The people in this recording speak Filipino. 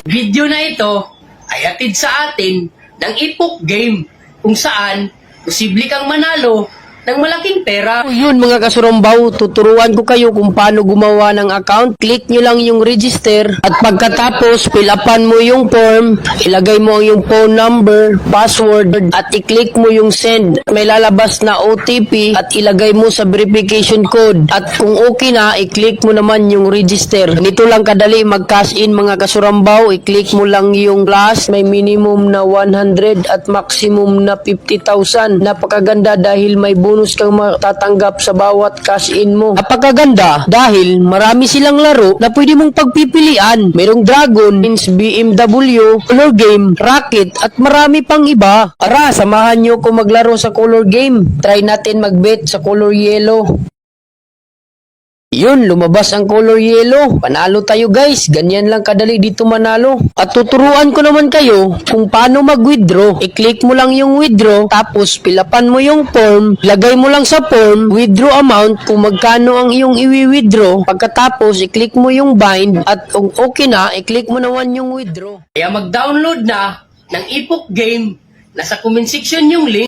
Video na ito ay hatid sa atin ng Epoch Game kung saan posible kang manalo ng malaking pera. Yun mga kasurumbaw, tuturuan ko kayo kung paano gumawa ng account. Click nyo lang yung register at pagkatapos fill upan mo yung form, ilagay mo ang yung phone number, password at i-click mo yung send. May lalabas na OTP at ilagay mo sa verification code at kung okay na, i-click mo naman yung register. Nito lang kadali mag-cash in mga kasurumbaw, i-click mo lang yung plus, may minimum na 100 at maximum na 50,000. Napakaganda dahil may bonus kang matatanggap sa bawat cash in mo. Napakaganda dahil marami silang laro na pwede mong pagpipilian. Merong Dragon, BMW, Color Game, Rocket at marami pang iba. Ara, samahan nyo ko maglaro sa Color Game. Try natin mag-bet sa Color Yellow. Yun, lumabas ang color yellow. Panalo tayo guys. Ganyan lang kadali dito manalo. At tuturuan ko naman kayo kung paano mag-withdraw. I-click mo lang yung withdraw, tapos pilapan mo yung form, lagay mo lang sa form, withdraw amount kung magkano ang iyong i-withdraw. Pagkatapos, i-click mo yung bind at kung okay na, i-click mo naman yung withdraw. Kaya mag-download na ng Epoch Game. Nasa comment section yung link.